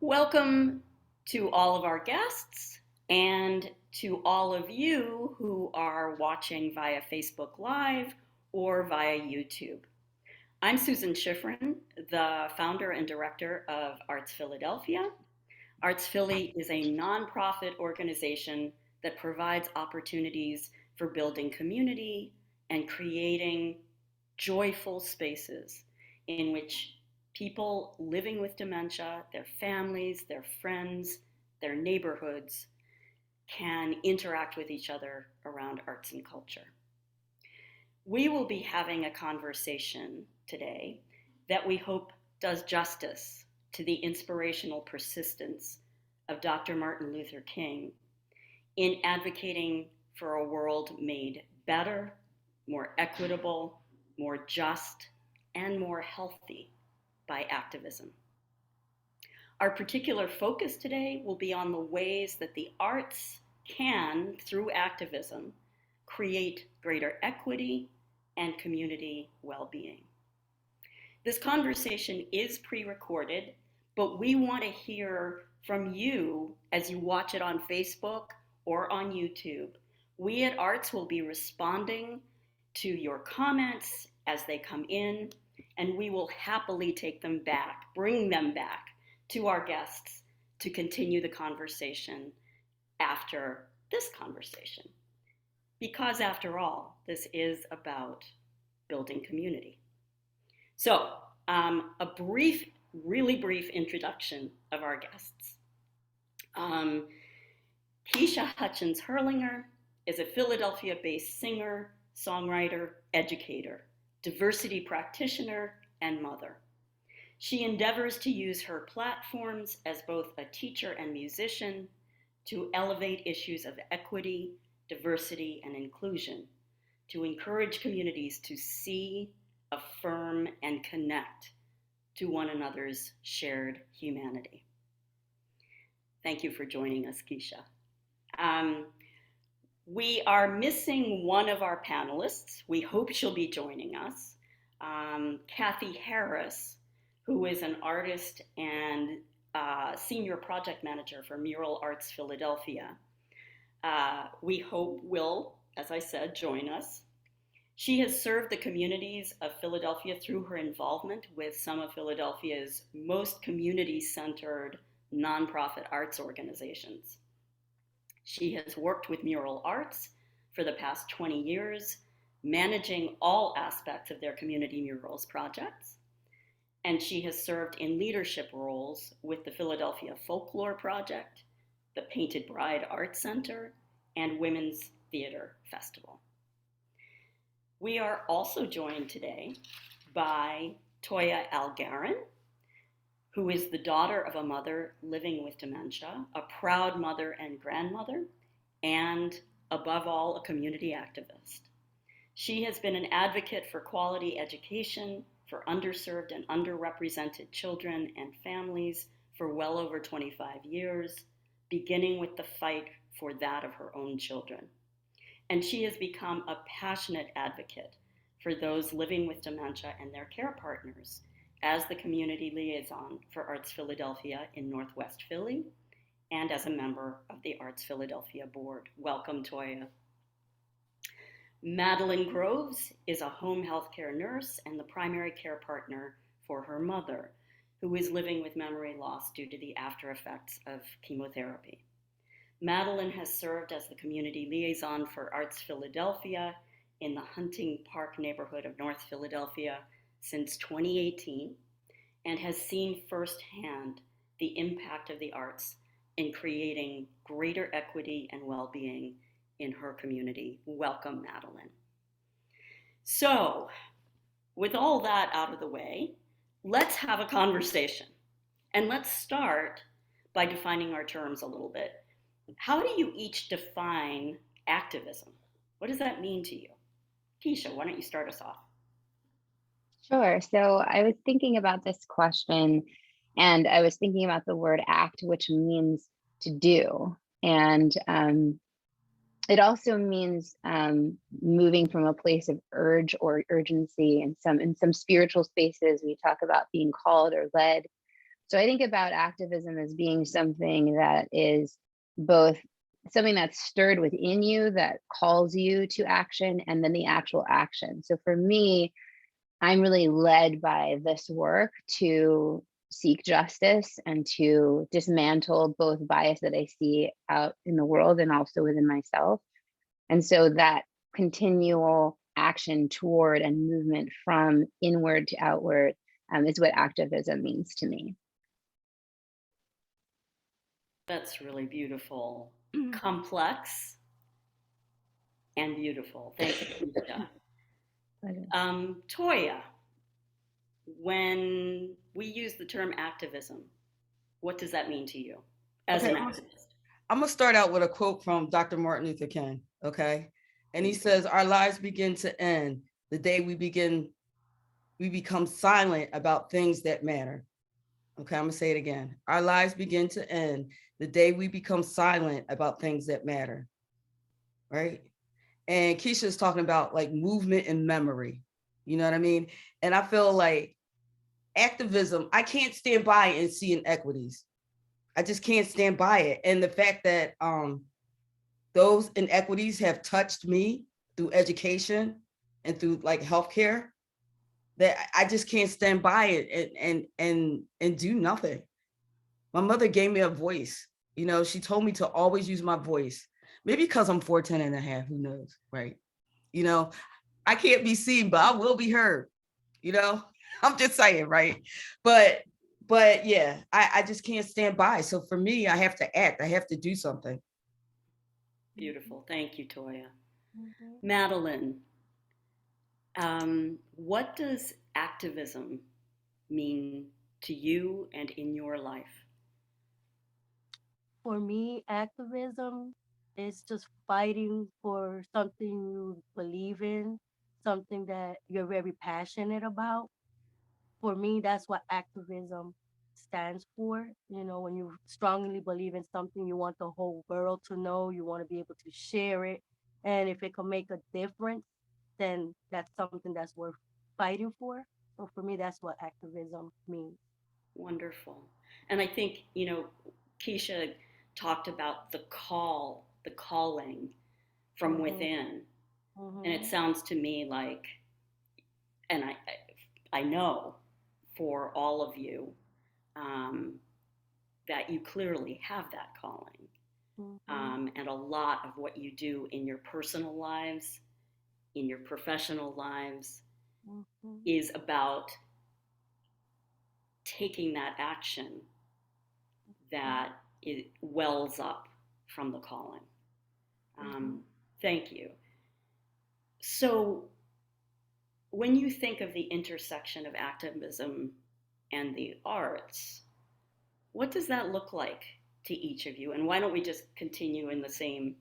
Welcome to all of our guests and to all of you who are watching via Facebook Live or via YouTube. I'm Susan Schifrin, the founder and director of ARTZ Philadelphia. ARTZ Philly is a nonprofit organization that provides opportunities for building community and creating joyful spaces in which people living with dementia, their families, their friends, their neighborhoods can interact with each other around arts and culture. We will be having a conversation today that we hope does justice to the inspirational persistence of Dr. Martin Luther King in advocating for a world made better, more equitable, more just, and more healthy by activism. Our particular focus today will be on the ways that the arts can, through activism, create greater equity and community well-being. This conversation is pre-recorded, but we want to hear from you as you watch it on Facebook or on YouTube. We at ARTZ will be responding to your comments as they come in, and we will happily take them back, bring them back to our guests to continue the conversation after this conversation. Because after all, this is about building community. So, a brief, really brief introduction of our guests. Keisha Hutchins Hirlinger is a Philadelphia-based singer, songwriter, educator, diversity practitioner, and mother. She endeavors to use her platforms as both a teacher and musician to elevate issues of equity, diversity, and inclusion, to encourage communities to see, affirm, and connect to one another's shared humanity. Thank you for joining us, Keisha. We are missing one of our panelists. We hope she'll be joining us. Kathy Harris, who is an artist and senior project manager for Mural Arts Philadelphia. We hope will, as I said, join us. She has served the communities of Philadelphia through her involvement with some of Philadelphia's most community-centered nonprofit arts organizations. She has worked with Mural Arts for the past 20 years, managing all aspects of their community murals projects. And she has served in leadership roles with the Philadelphia Folklore Project, the Painted Bride Art Center, and Women's Theater Festival. We are also joined today by Toya Algarin, who is the daughter of a mother living with dementia, a proud mother and grandmother, and above all, a community activist. She has been an advocate for quality education for underserved and underrepresented children and families for well over 25 years, beginning with the fight for that of her own children. And she has become a passionate advocate for those living with dementia and their care partners as the community liaison for ARTZ Philadelphia in Northwest Philly and as a member of the ARTZ Philadelphia board. Welcome, Toya. Madelyne Groves is a home healthcare nurse and the primary care partner for her mother, who is living with memory loss due to the after effects of chemotherapy. Madelyne has served as the community liaison for ARTZ Philadelphia in the Hunting Park neighborhood of North Philadelphia since 2018 and has seen firsthand the impact of the arts in creating greater equity and well-being in her community. Welcome, Madelyne. So, with all that out of the way, let's have a conversation. And let's start by defining our terms a little bit. How do you each define activism? What does that mean to you? Keisha, why don't you start us off? Sure. So I was thinking about this question and I was thinking about the word act, which means to do. And it also means moving from a place of urge or urgency. And in some spiritual spaces, we talk about being called or led. So I think about activism as being something that is both something that's stirred within you that calls you to action, and then the actual action. So for me, I'm really led by this work to seek justice and to dismantle both bias that I see out in the world and also within myself. And so that continual action toward and movement from inward to outward is what activism means to me. That's really beautiful. Complex and beautiful. Thank you, Keisha. Toya, when we use the term activism, what does that mean to you as Okay, an activist? I'm gonna start out with a quote from Dr. Martin Luther King. Okay, and he says, "Our lives begin to end the day we become silent about things that matter." Okay, I'm gonna say it again. Our lives begin to end the day we become silent about things that matter. Right? And Keisha's talking about like movement and memory. You know what I mean? And I feel like activism, I can't stand by and see inequities. I just can't stand by it. And the fact that those inequities have touched me through education and through like healthcare, that I just can't stand by it and do nothing. My mother gave me a voice. You know, she told me to always use my voice. Maybe because I'm 4'10" and a half, who knows, right? You know, I can't be seen, but I will be heard. You know, I'm just saying, right? But yeah, I just can't stand by. So for me, I have to act. I have to do something. Beautiful. Thank you, Toya. Madelyne, what does activism mean to you and in your life? For me, activism is just fighting for something you believe in, something that you're very passionate about. For me, that's what activism stands for. You know, when you strongly believe in something, you want the whole world to know, you want to be able to share it. And if it can make a difference, then that's something that's worth fighting for. So for me, that's what activism means. Wonderful. And I think, Keisha talked about the call, the calling from Mm-hmm. within. And it Mm-hmm. sounds to me like, and I know for all of you, um, that you clearly have that calling. Mm-hmm. And a lot of what you do in your personal lives, in your professional lives, Mm-hmm. is about taking that action that it wells up from the calling. Mm-hmm. Um, Thank you. So, when you think of the intersection of activism and the arts, what does that look like to each of you? And why don't we just continue in the same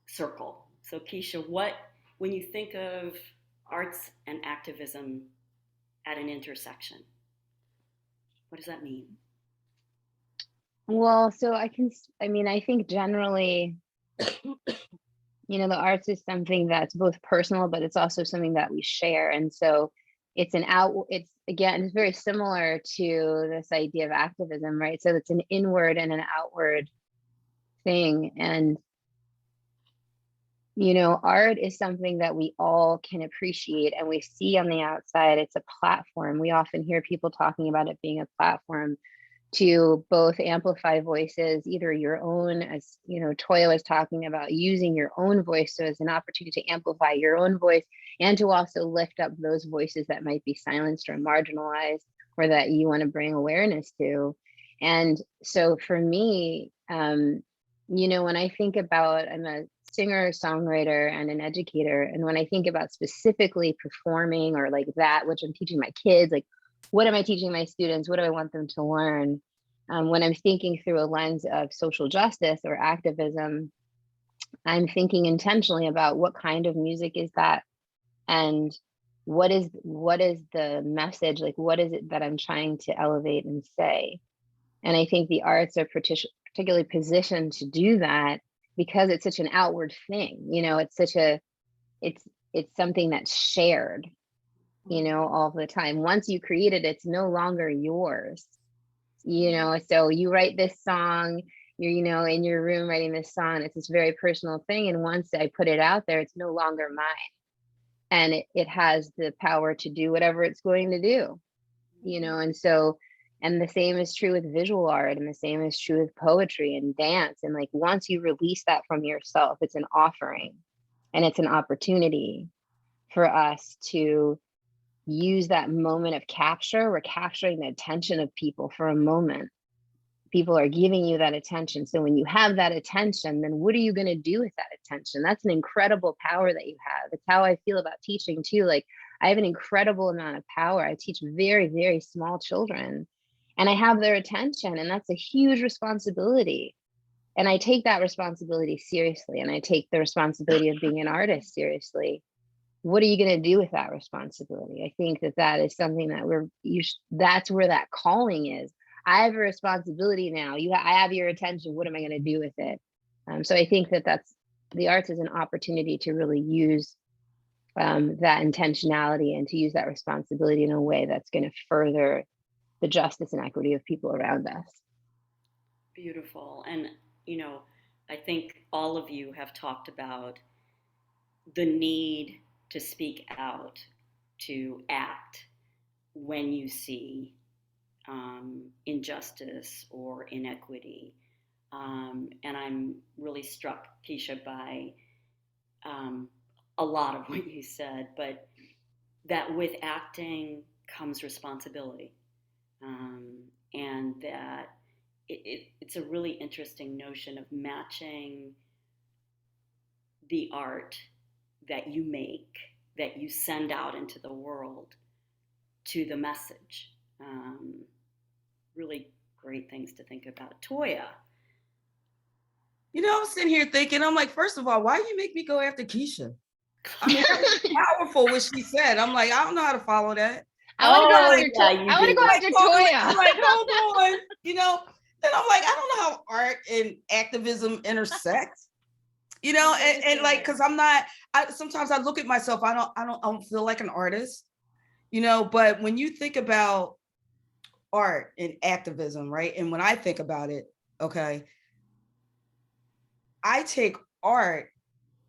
circle? So, Keisha, when you think of arts and activism at an intersection, what does that mean? Well, so I think generally, the arts is something that's both personal, but it's also something that we share. And so it's again, it's very similar to this idea of activism, right? So it's an inward and an outward thing. And, art is something that we all can appreciate and we see on the outside. It's a platform. We often hear people talking about it being a platform to both amplify voices, either your own, as Toya was talking about, using your own voice, so as an opportunity to amplify your own voice, and to also lift up those voices that might be silenced or marginalized, or that you want to bring awareness to. And so for me, when I think about, I'm a singer, songwriter, and an educator, and when I think about specifically performing or like that, which I'm teaching my kids, like what am I teaching my students? What do I want them to learn? When I'm thinking through a lens of social justice or activism, I'm thinking intentionally about what kind of music is that, and what is the message? Like, what is it that I'm trying to elevate and say? And I think the arts are particularly positioned to do that because it's such an outward thing, it's such a, it's something that's shared, all the time. Once you create it, it's no longer yours, so you write this song, you're, in your room writing this song, it's this very personal thing. And once I put it out there, it's no longer mine. And it has the power to do whatever it's going to do, and so, and the same is true with visual art, and the same is true with poetry and dance. And like, once you release that from yourself, it's an offering and it's an opportunity for us to use that moment of capture. We're capturing the attention of people for a moment. People are giving you that attention. So when you have that attention, then what are you going to do with that attention? That's an incredible power that you have. It's how I feel about teaching too. Like, I have an incredible amount of power. I teach very, very small children, and I have their attention, and that's a huge responsibility. And I take that responsibility seriously, and I take the responsibility of being an artist seriously. What are you going to do with that responsibility? I think that is something that that's where that calling is. I have a responsibility now. I have your attention. What am I going to do with it? So I think that's the arts is an opportunity to really use that intentionality and to use that responsibility in a way that's going to further the justice and equity of people around us. Beautiful. And, I think all of you have talked about the need to speak out, to act when you see injustice or inequity. And I'm really struck, Keisha, by a lot of what you said, but that with acting comes responsibility. And that it's a really interesting notion of matching the art that you make, that you send out into the world, to the message. Really great things to think about. Toya. I'm sitting here thinking, I'm like, first of all, why you make me go after Keisha? I mean, that was powerful what she said. I'm like, I don't know how to follow that. I want to go after Toya. I'm like, hold on, and I'm like, I don't know how art and activism intersect, and like, because sometimes I look at myself, I don't feel like an artist, but when you think about art and activism, right? And when I think about it, okay, I take art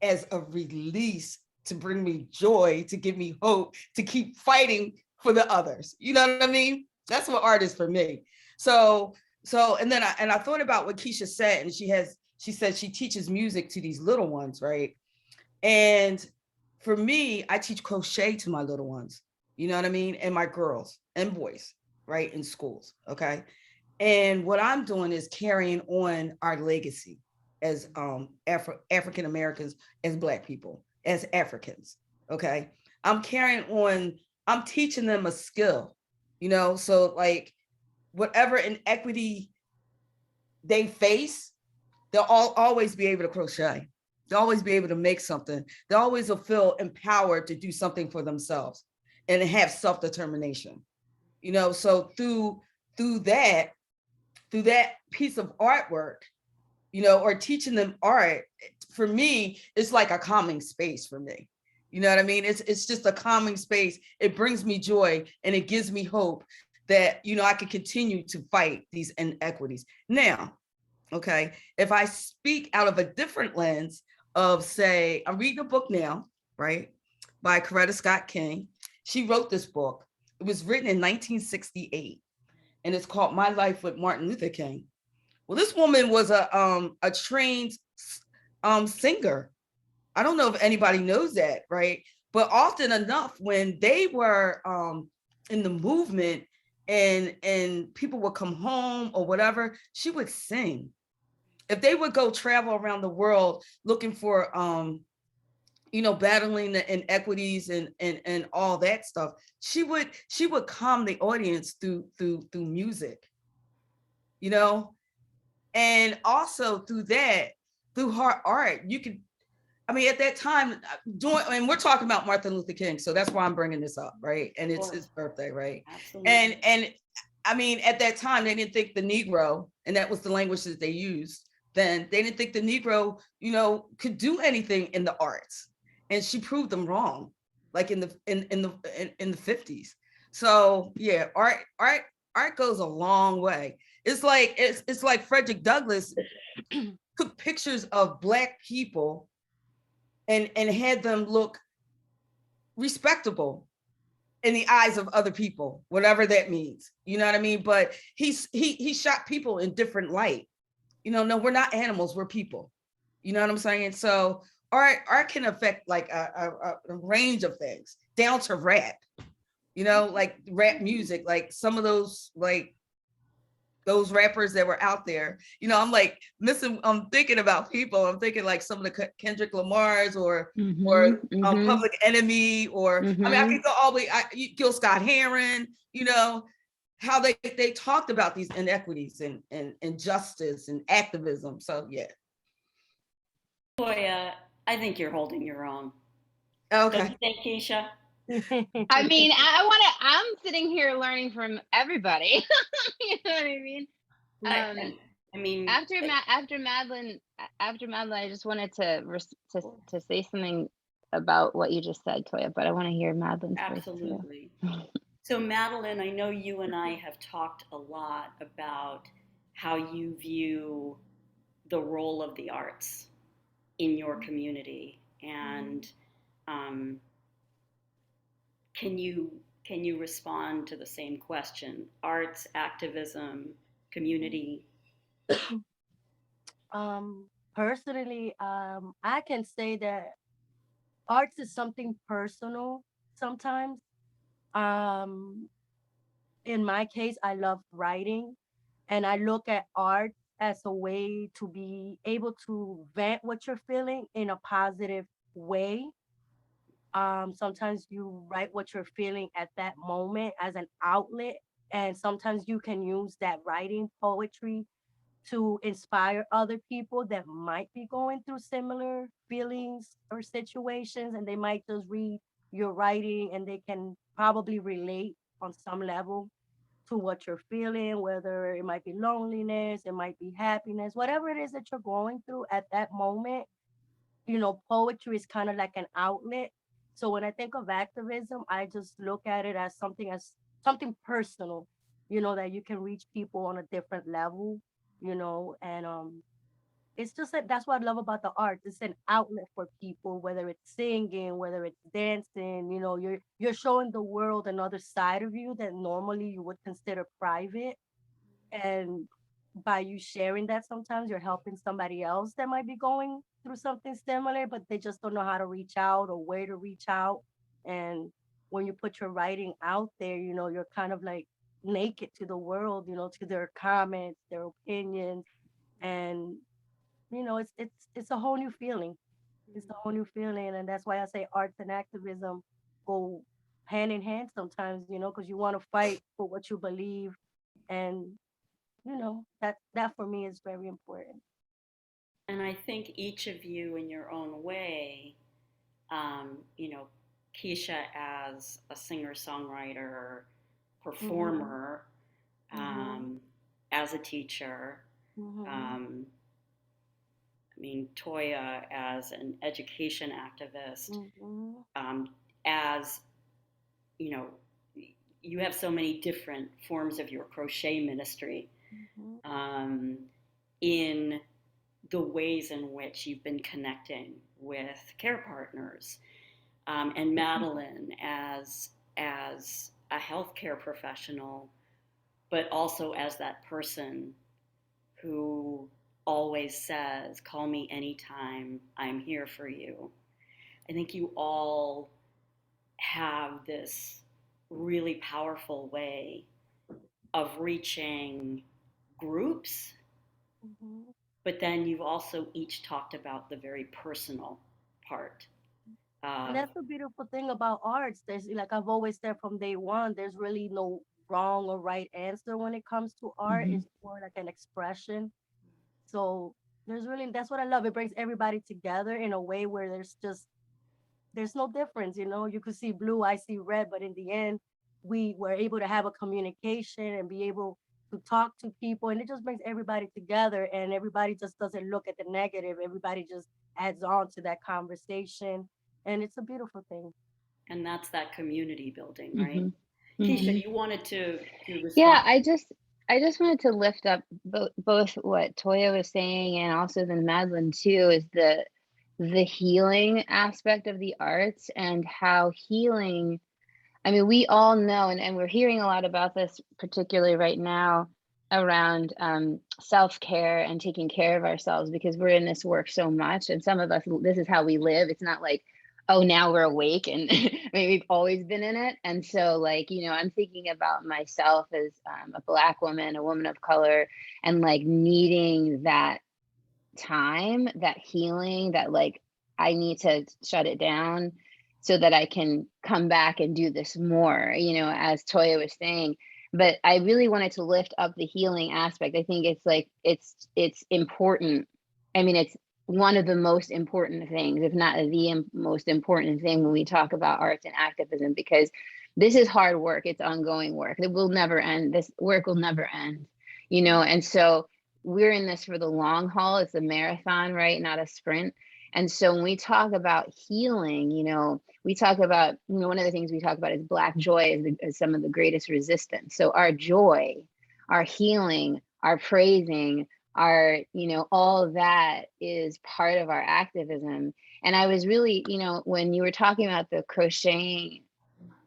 as a release to bring me joy, to give me hope, to keep fighting for the others. You know what I mean? That's what art is for me. So, and then I thought about what Keisha said, and she said she teaches music to these little ones, right? And for me, I teach crochet to my little ones, you know what I mean? And my girls and boys, right? In schools, okay? And what I'm doing is carrying on our legacy as African Americans, as Black people, as Africans, okay? I'm teaching them a skill, so like whatever inequity they face, they'll always be able to crochet. They'll always be able to make something. They'll always feel empowered to do something for themselves and have self-determination, so through that piece of artwork, or teaching them art, for me, it's like a calming space for me. You know what I mean? It's just a calming space. It brings me joy, and it gives me hope that, I can continue to fight these inequities. Now, okay, if I speak out of a different lens of, say, I'm reading a book now, right, by Coretta Scott King. She wrote this book. It was written in 1968, and it's called My Life with Martin Luther King. Well, this woman was a trained singer. I don't know if anybody knows that, right? But often enough, when they were in the movement and people would come home or whatever, she would sing. If they would go travel around the world looking for, battling the inequities and all that stuff, she would calm the audience through music, and also through her art, you could. I mean, at that time, and we're talking about Martin Luther King, so that's why I'm bringing this up, right? And it's his birthday, right? Absolutely. And I mean, at that time, they didn't think the Negro, and that was the language that they used, then. They didn't think the Negro, you know, could do anything in the arts, and she proved them wrong, like in the 50s. So yeah, art goes a long way. It's like Frederick Douglass took pictures of Black people and had them look respectable in the eyes of other people, whatever that means. You know what I mean? But he shot people in different light. You know, no, we're not animals, we're people. You know what I'm saying? So art can affect like a range of things, down to rap. You know, like rap music, like some of those those rappers that were out there. You know, I'm thinking about people. I'm thinking like some of the Kendrick Lamars or Public Enemy, or I mean, I could go all the way. Gil Scott Heron. You know, how they talked about these inequities and injustice and activism. So yeah. Toya, I think you're holding your own. Okay. Don't you think, Keisha? I mean, I'm sitting here learning from everybody. You know what I mean? I mean, after Madelyne, I just wanted to say something about what you just said, Toya, but I want to hear Madelyne's absolutely. voice too. So Madelyne, I know you and I have talked a lot about how you view the role of the arts in your community, and can you respond to the same question? Arts, activism, community. Personally, I can say that arts is something personal sometimes. Um, in my case, I love writing, and I look at art as a way to be able to vent what you're feeling in a positive way. Sometimes you write what you're feeling at that moment as an outlet, and sometimes you can use that writing poetry to inspire other people that might be going through similar feelings or situations, and they might just read your writing and they can probably relate on some level to what you're feeling, whether it might be loneliness, it might be happiness, whatever it is that you're going through at that moment. You know, poetry is kind of like an outlet. So when I think of activism, I just look at it as something personal, you know, that you can reach people on a different level, you know, and it's just that that's what I love about the art. It's an outlet for people, whether it's singing, whether it's dancing, you know, you're showing the world another side of you that normally you would consider private. And by you sharing that, sometimes you're helping somebody else that might be going through something similar, but they just don't know how to reach out or where to reach out. And when you put your writing out there, you know, you're kind of like naked to the world, you know, to their comments, their opinions. And, you know, it's a whole new feeling. It's a whole new feeling. And that's why I say arts and activism go hand in hand sometimes, you know, because you want to fight for what you believe. And you know, that for me is very important. And I think each of you, in your own way, you know, Keisha as a singer-songwriter, performer, as a teacher, I mean, Toya as an education activist, as, you know, you have so many different forms of your crochet ministry, in the ways in which you've been connecting with care partners, and Madelyne as a healthcare professional, but also as that person who always says, "Call me anytime. I'm here for you." I think you all have this really powerful way of reaching groups, but then you've also each talked about the very personal part. And that's the beautiful thing about arts. There's like I've always said from day one, there's really no wrong or right answer when it comes to art. It's more like an expression. So that's what I love. It brings everybody together in a way where there's no difference, you know. You could see blue, I see red, but in the end, we were able to have a communication and be able talk to people, and it just brings everybody together, and everybody just doesn't look at the negative. Everybody just adds on to that conversation, and it's a beautiful thing. And that's that community building, right? Hmm. Keisha, Hmm. you wanted to Yeah, respond. I just wanted to lift up both what Toya was saying and also then Madelyne too, is the healing aspect of the arts and how healing, I mean, we all know, and we're hearing a lot about this, particularly right now, around self-care and taking care of ourselves, because we're in this work so much. And some of us, this is how we live. It's not like, oh, now we're awake and I mean, we've always been in it. And so, like, I'm thinking about myself as a Black woman, a woman of color, and like needing that time, that healing, that like I need to shut it down so that I can come back and do this more, as Toya was saying. But I really wanted to lift up the healing aspect. I think it's like it's important. I mean, it's one of the most important things, if not the most important thing when we talk about arts and activism, because this is hard work. It's ongoing work. It will never end. This work will never end, and so we're in this for the long haul. It's a marathon, right? Not a sprint. And so when we talk about healing, we talk about, one of the things we talk about is Black joy is some of the greatest resistance. So our joy, our healing, our praising, our, all of that is part of our activism. And I was really, when you were talking about the crocheting,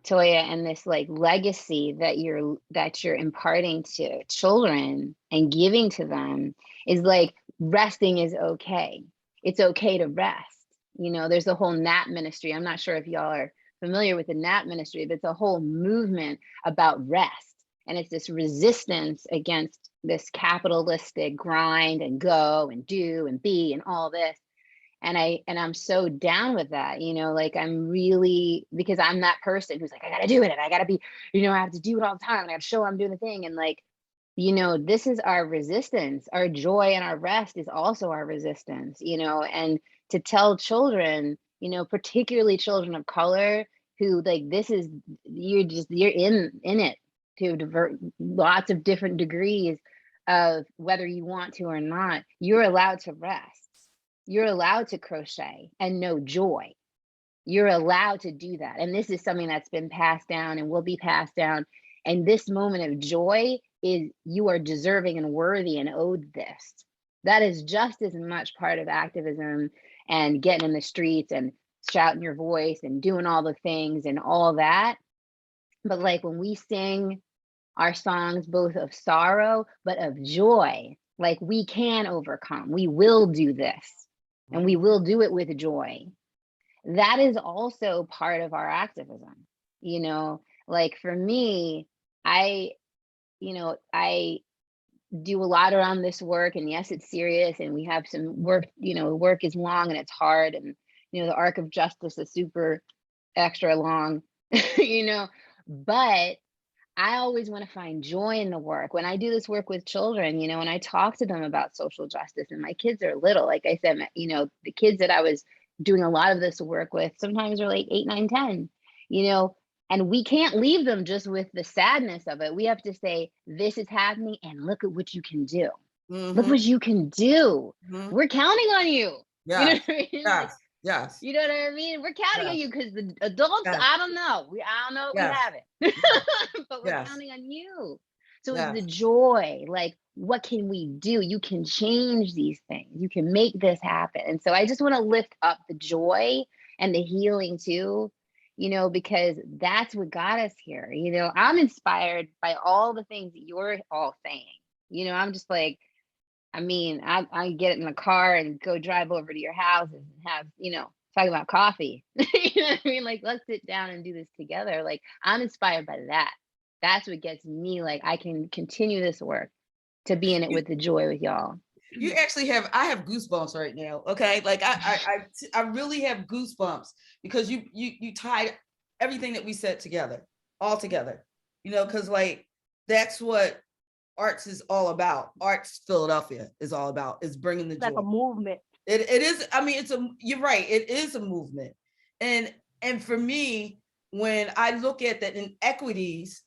Toya, and this like legacy that you're imparting to children and giving to them is like resting is okay. It's okay to rest. There's a whole NAP ministry. I'm not sure if y'all are familiar with the NAP ministry, but it's a whole movement about rest. And it's this resistance against this capitalistic grind and go and do and be and all this. And I'm so down with that, like I'm really, because I'm that person who's like, I gotta do it and I gotta be, I have to do it all the time and I gotta show I'm doing the thing. And like, this is our resistance. Our joy and our rest is also our resistance, and to tell children, particularly children of color who like, this is, you're in it to divert lots of different degrees of whether you want to or not, you're allowed to rest. You're allowed to crochet and know joy. You're allowed to do that. And this is something that's been passed down and will be passed down. And this moment of joy is you are deserving and worthy and owed this. That is just as much part of activism and getting in the streets and shouting your voice and doing all the things and all that. But like when we sing our songs, both of sorrow, but of joy, like we can overcome, we will do this. And we will do it with joy. That is also part of our activism. Like for me, I do a lot around this work, and yes, it's serious and we have some work, work is long and it's hard, and the arc of justice is super extra long, but I always want to find joy in the work. When I do this work with children, when I talk to them about social justice, and my kids are little, like I said, the kids that I was doing a lot of this work with sometimes are like 8, 9, 10, and we can't leave them just with the sadness of it. We have to say, this is happening and look at what you can do. Look what you can do. We're counting on you. You know Yes. what I mean? Yes. Like, Yes. you know what I mean? We're counting on you, because the adults, Yes. I don't know. I don't know if we Yes. have it, but we're Yes. counting on you. So it's Yes. the joy, like, what can we do? You can change these things. You can make this happen. And so I just want to lift up the joy and the healing too, because that's what got us here. I'm inspired by all the things that you're all saying. I'm just like, I mean, I get in the car and go drive over to your house and have, talk about coffee. You know what I mean? Like, let's sit down and do this together. Like, I'm inspired by that. That's what gets me, like, I can continue this work, to be in it with the joy with y'all. You actually I have goosebumps right now. Okay. Like I really have goosebumps, because you tied everything that we said together, all together, because like, that's what ARTZ is all about. ARTZ Philadelphia is all about, is bringing the joy. Like a movement. It is, I mean, you're right. It is a movement. And for me, when I look at the inequities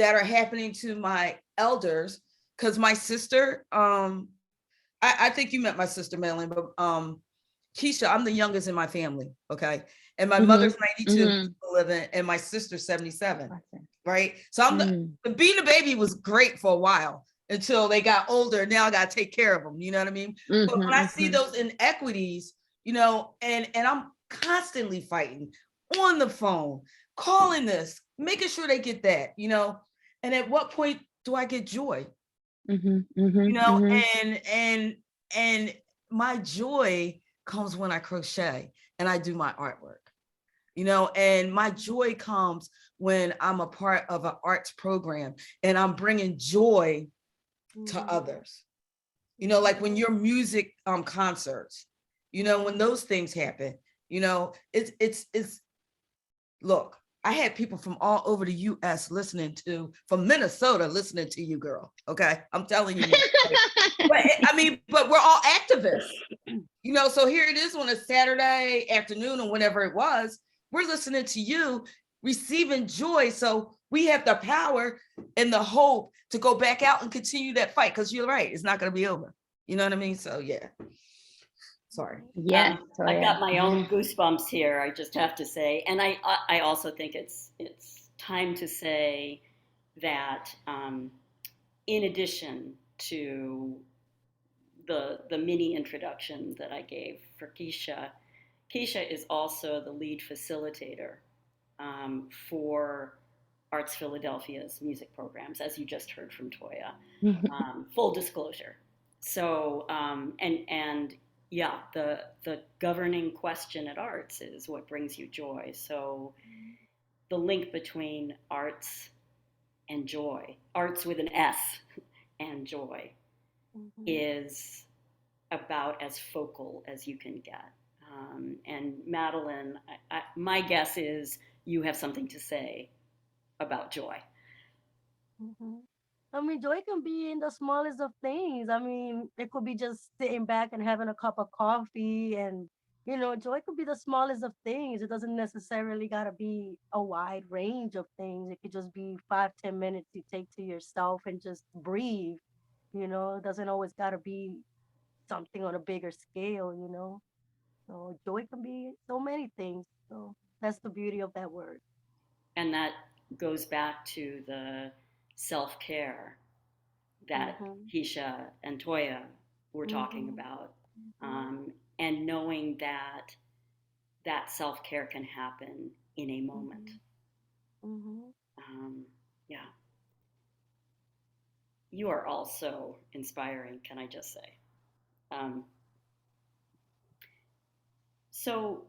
that are happening to my elders, because my sister, I think you met my sister, Madelyne, but Keisha, I'm the youngest in my family, okay? And my mother's 92 living, and my sister's 77, right? So being a baby was great for a while until they got older. Now I got to take care of them, you know what I mean? But when I see those inequities, you know, and I'm constantly fighting on the phone, calling this, making sure they get that, you know, and at what point do I get joy? You know, and my joy comes when I crochet and I do my artwork, you know, and my joy comes when I'm a part of an arts program and I'm bringing joy to others, you know, like when your music concerts, you know, when those things happen, you know, it's look, I had people from all over the US from Minnesota listening to you, girl. Okay. I'm telling you. But we're all activists, you know, so here it is on a Saturday afternoon or whenever it was, we're listening to you, receiving joy. So we have the power and the hope to go back out and continue that fight. Cause you're right. It's not going to be over. You know what I mean? So yeah. Sorry. Yes, I've got my own goosebumps here, I just have to say. And I also think it's time to say that in addition to the mini introduction that I gave for Keisha is also the lead facilitator for ARTZ Philadelphia's music programs, as you just heard from Toya. Full disclosure. So, and yeah, the governing question at ARTZ is what brings you joy. So the link between arts and joy, arts with an S and joy, is about as focal as you can get. And Madelyne, my guess is you have something to say about joy. I mean, joy can be in the smallest of things. I mean, it could be just sitting back and having a cup of coffee, and you know, joy could be the smallest of things. It doesn't necessarily gotta be a wide range of things. It could just be 5-10 minutes you take to yourself and just breathe. You know, it doesn't always gotta be something on a bigger scale, you know. So joy can be so many things. So that's the beauty of that word. And that goes back to the self-care that Keisha and Toya were talking about, and knowing that that self-care can happen in a moment. Yeah. You are all so inspiring, can I just say. So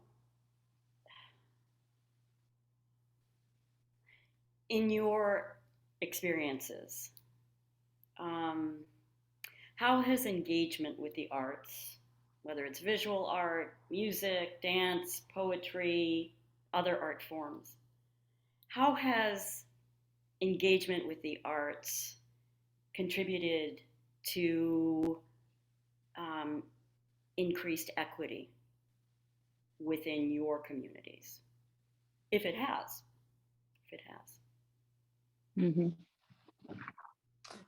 in your experiences, how has engagement with the arts, whether it's visual art, music, dance, poetry, other art forms, how has engagement with the arts contributed to increased equity within your communities? If it has.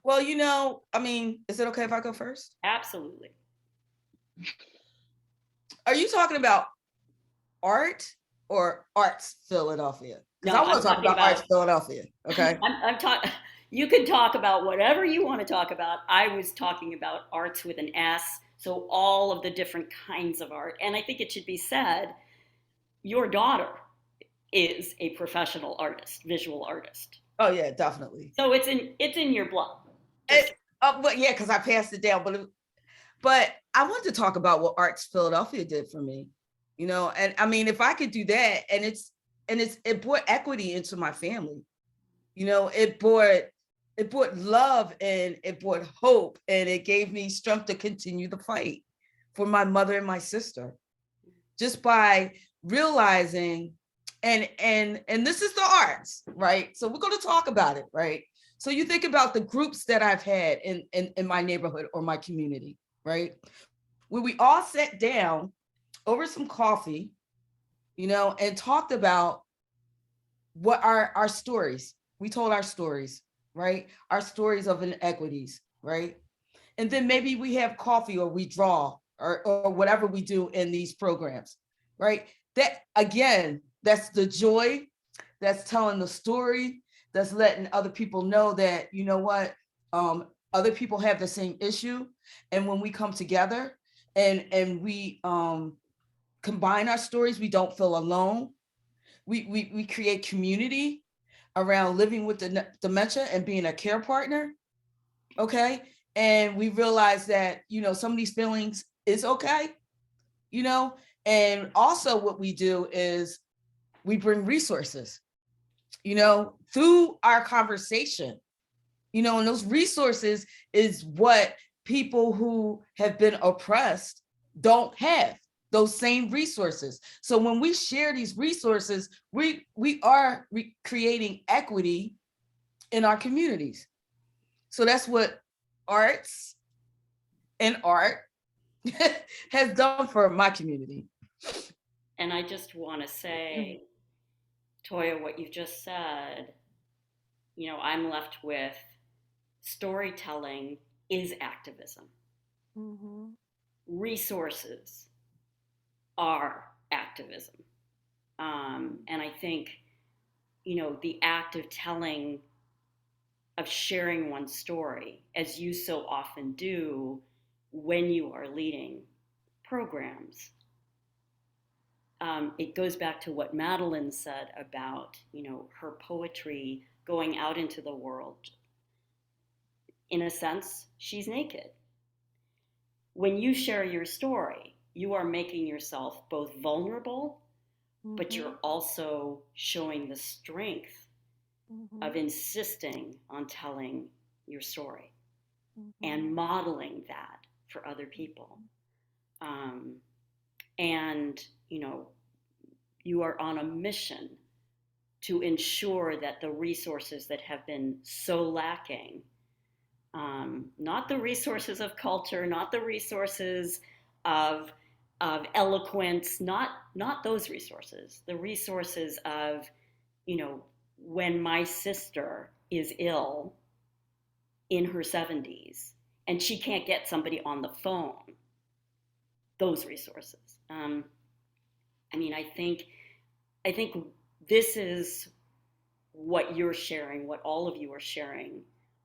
Well, you know, I mean, is it okay if I go first? Absolutely. Are you talking about art or ARTZ Philadelphia? Because No, I want to talk about ARTZ Philadelphia. Okay. I'm talking. You can talk about whatever you want to talk about. I was talking about arts with an S, so all of the different kinds of art. And I think it should be said, your daughter is a professional artist, visual artist. Oh yeah, definitely. So it's in your blood. But yeah, because I passed it down. But I want to talk about what ARTZ Philadelphia did for me, you know. And I mean, if I could do that, and it brought equity into my family, you know. It brought love and it brought hope, and it gave me strength to continue the fight for my mother and my sister, just by realizing. And this is the arts, right? So we're going to talk about it, right? So you think about the groups that I've had in my neighborhood or my community, right? Where we all sat down over some coffee, you know, and talked about what our stories. We told our stories. right? Our stories of inequities, right? And then maybe we have coffee or we draw or whatever we do in these programs, right? That again, that's the joy, that's telling the story, that's letting other people know that, you know what, other people have the same issue. And when we come together and we combine our stories, we don't feel alone. We create community around living with the dementia and being a care partner. Okay. And we realize that, you know, some of these feelings is okay, you know, and also what we do is we bring resources, you know, through our conversation, you know, and those resources is what people who have been oppressed don't have, those same resources. So when we share these resources, we are creating equity in our communities. So that's what arts and art has done for my community. And I just want to say, Toya, what you just said, you know, I'm left with storytelling is activism. Mm-hmm. Resources are activism. And I think, you know, the act of telling, of sharing one's story, as you so often do when you are leading programs, it goes back to what Madelyne said about, you know, her poetry going out into the world. In a sense, she's naked. When you share your story, you are making yourself both vulnerable, but Mm-hmm. you're also showing the strength Mm-hmm. of insisting on telling your story Mm-hmm. and modeling that for other people. Um, and, you know, you are on a mission to ensure that the resources that have been so lacking, not the resources of culture, not the resources of eloquence, not those resources, the resources of, you know, when my sister is ill in her 70s and she can't get somebody on the phone, those resources. I mean, I think this is what you're sharing, what all of you are sharing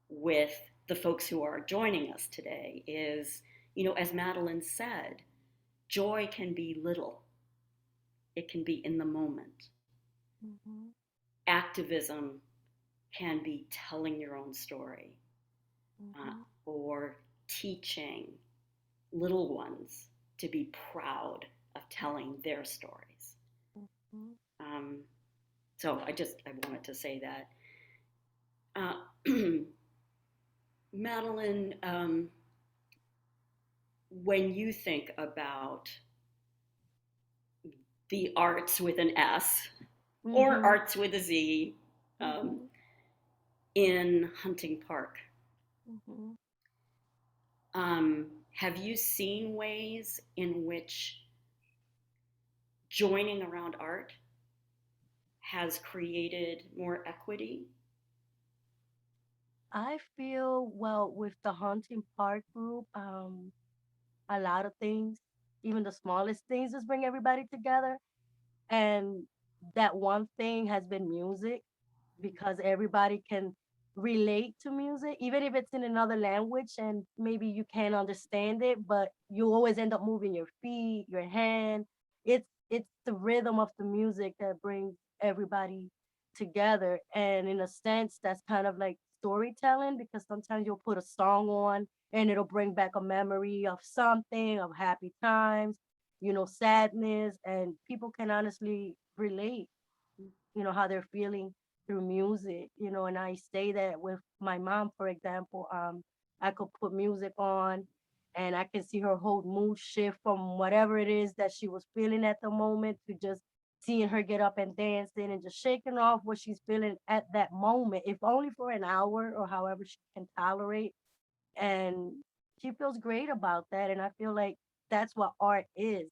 with the folks who are joining us today is, you know, as Madelyne said, joy can be little. It can be in the moment. Mm-hmm. Activism can be telling your own story, Mm-hmm. or teaching little ones to be proud of telling their stories. Mm-hmm. Um, so I wanted to say that. Madelyne, when you think about the arts with an S or Mm-hmm. arts with a Z, um, Mm-hmm. in Hunting Park, Mm-hmm. have you seen ways in which joining around art has created more equity? I feel well with the Hunting Park group, a lot of things, even the smallest things, just bring everybody together. And that one thing has been music because everybody can relate to music, even if it's in another language and maybe you can't understand it, but you always end up moving your feet, your hand. It's the rhythm of the music that brings everybody together. And in a sense, that's kind of like storytelling because sometimes you'll put a song on and it'll bring back a memory of something, of happy times, sadness, and people can honestly relate, how they're feeling through music, and I say that with my mom, for example. I could put music on and I can see her whole mood shift from whatever it is that she was feeling at the moment to just seeing her get up and dancing and just shaking off what she's feeling at that moment, if only for an hour or however she can tolerate. And she feels great about that. And I feel like that's what art is,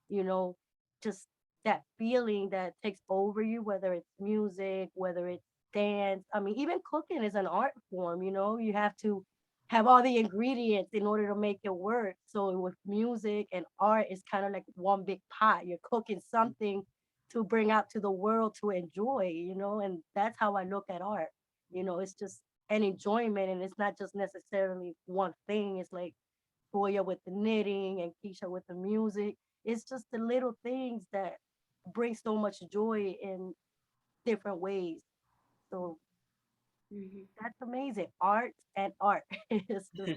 you know, just that feeling that takes over you, whether it's music, whether it's dance. I mean, even cooking is an art form, you know, you have to have all the ingredients in order to make it work. So with music and art, it's kind of like one big pot. You're cooking something to bring out to the world to enjoy, you know, and that's how I look at art. You know, it's just an enjoyment, and it's not just necessarily one thing. It's like Toya with the knitting and Keisha with the music. It's just the little things that bring so much joy in different ways. So Mhm. that's amazing. Art and art. It's just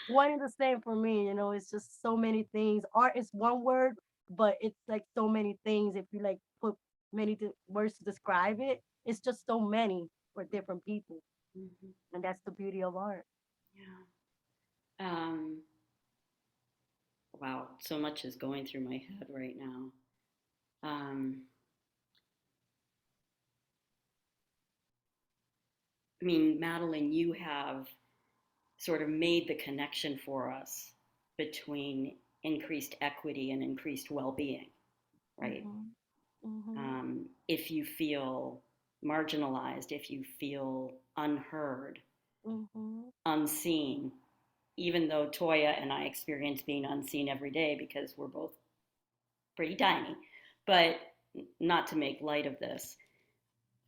one and the same for me, you know, it's just so many things. Art is one word, but it's like so many things. If you like put many words to describe it, it's just so many for different people. Mhm. And that's the beauty of art. Yeah. Um, wow, so much is going through my head right now. Um, I mean, Madelyne, you have sort of made the connection for us between increased equity and increased well-being, right? Hmm. Hmm. If you feel marginalized, if you feel unheard, Hmm. unseen, even though Toya and I experience being unseen every day because we're both pretty tiny, but not to make light of this,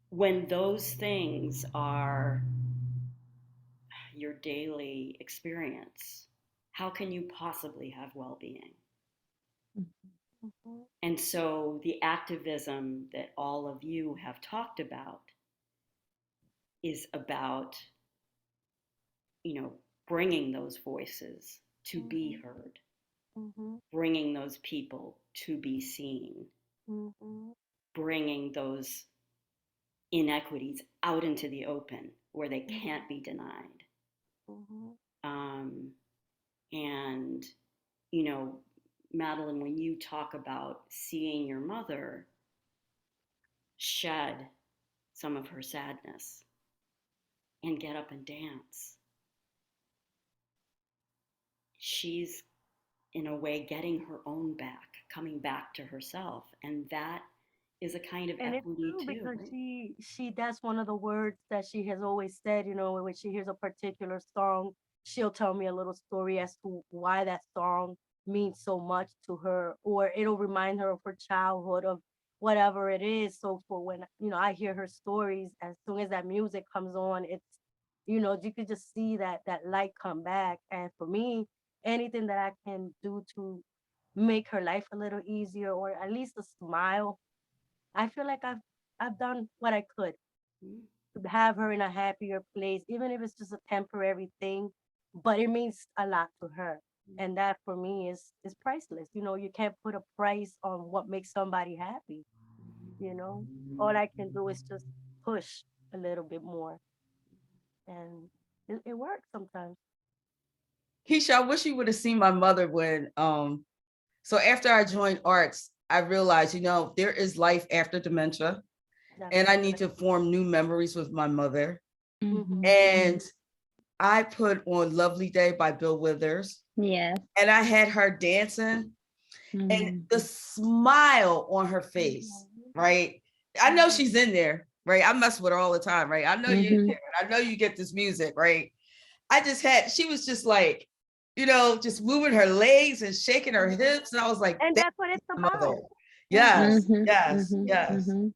when those things are your daily experience, how can you possibly have well being? Hmm. And so the activism that all of you have talked about is about, you know, bringing those voices to be Hmm. heard, Hmm. bringing those people to be seen, Hmm. bringing those inequities out into the open where they can't be denied. Hmm. Um, and, you know, Madelyne, when you talk about seeing your mother shed some of her sadness and get up and dance, she's in a way getting her own back, coming back to herself. And that is a kind of And it's equity true too, because right? she that's one of the words that she has always said, you know, when she hears a particular song, she'll tell me a little story as to why that song means so much to her, or it'll remind her of her childhood, of whatever it is. So for when, you know, I hear her stories, as soon as that music comes on, it's, you know, you could just see that light come back. And for me, anything that I can do to make her life a little easier, or at least a smile, I feel like I've done what I could Mm-hmm. to have her in a happier place, even if it's just a temporary thing, but it means a lot to her. And that for me is priceless. You know, you can't put a price on what makes somebody happy, you know. All I can do is just push a little bit more. And it works sometimes. Keisha, I wish you would have seen my mother when so after I joined ARTZ, I realized, you know, there is life after dementia, That's and I need correct. to form new memories with my mother. Hmm. And I put on Lovely Day by Bill Withers, Yes. and I had her dancing, and Mm. the smile on her face, right? I know she's in there, right? I mess with her all the time, right? I know you're in Mhm. there, and I know you get this music, right? I just had, she was just like, you know, just moving her legs and shaking her hips. And I was like, And that's that's what it's my mother. about. Hmm. Yes, Mhm. yes, Mhm. yes. Mhm.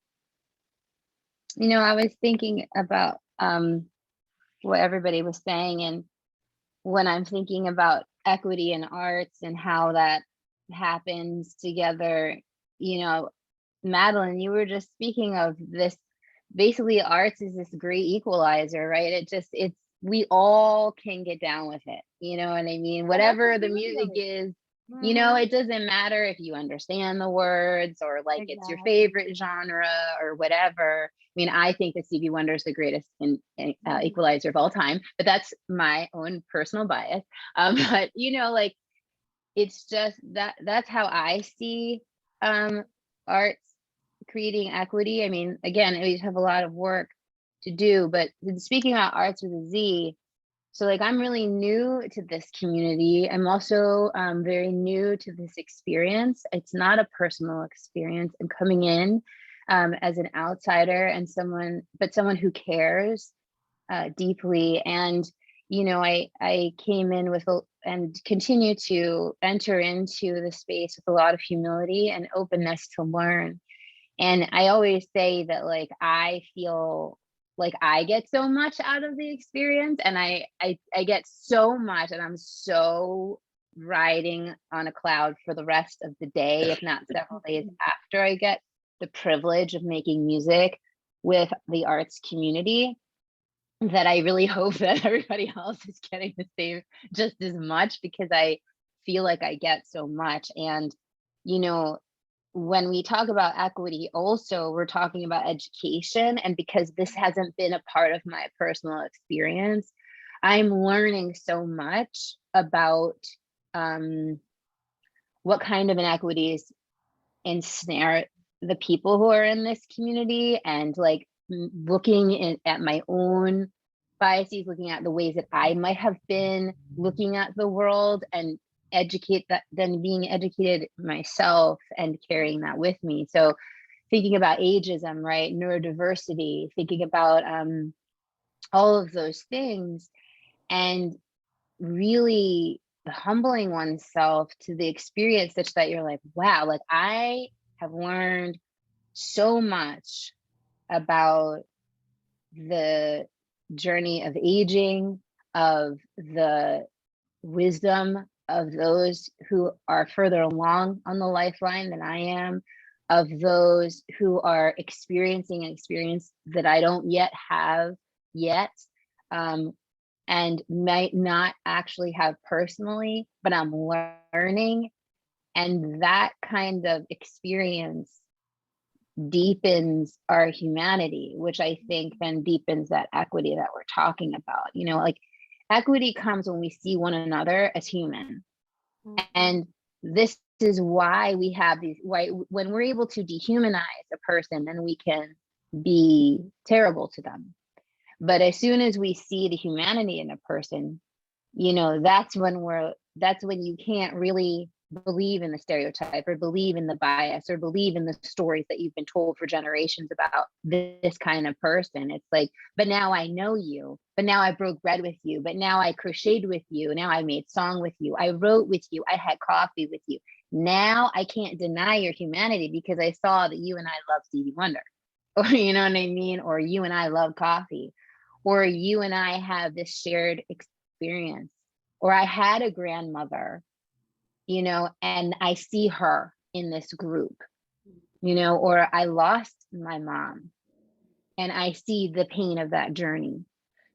You know, I was thinking about what everybody was saying, and when I'm thinking about equity in arts and how that happens together, you know, Madelyne, you were just speaking of this. Basically, arts is this great equalizer, right? It's we all can get down with it. You know what I mean? Yeah, that's the Whatever the beauty music of it. is, you know, Hmm. it doesn't matter if you understand the words or like it's your Exactly. favorite genre or whatever. I mean, I think that Stevie Wonder is the greatest Mhm. equalizer of all time, but that's my own personal bias. But you know, like it's just that's how I see um arts creating equity. I mean, again, we have a lot of work to do, but speaking about arts with a Z, so like I'm really new to this community. I'm also very new to this experience. It's not a personal experience. I'm coming in. as an outsider and someone who cares deeply. And I came in with and continue to enter into the space with a lot of humility and openness to learn. And I always say that, like, I feel like I get so much out of the experience, and I get so much, and I'm so riding on a cloud for the rest of the day, if not several days after I get the privilege of making music with the arts community, that I really hope that everybody else is getting the same, just as much, because I feel like I get so much. And when we talk about equity, also we're talking about education. And because this hasn't been a part of my personal experience, I'm learning so much about what kind of inequities ensnare the people who are in this community, and like looking at my own biases, looking at the ways that I might have been looking at the world, and then being educated myself and carrying that with me. So thinking about ageism, right, neurodiversity, thinking about all of those things, and really humbling oneself to the experience, such that you're like, wow, like I have learned so much about the journey of aging, of the wisdom of those who are further along on the lifeline than I am, of those who are experiencing an experience that I don't yet have yet, and might not actually have personally, but I'm learning. And that kind of experience deepens our humanity, which I think then deepens that equity that we're talking about. Like, equity comes when we see one another as human. And this is why we have when we're able to dehumanize a person, then we can be terrible to them. But as soon as we see the humanity in a person, that's when you can't really believe in the stereotype, or believe in the bias, or believe in the stories that you've been told for generations about this kind of person. It's like, but now I know you, but now I broke bread with you, but now I crocheted with you, now I made song with you, I wrote with you, I had coffee with you. Now I can't deny your humanity because I saw that you and I love Stevie Wonder, or you know what I mean, or you and I love coffee, or you and I have this shared experience, or I had a grandmother, and I see her in this group, or I lost my mom and I see the pain of that journey.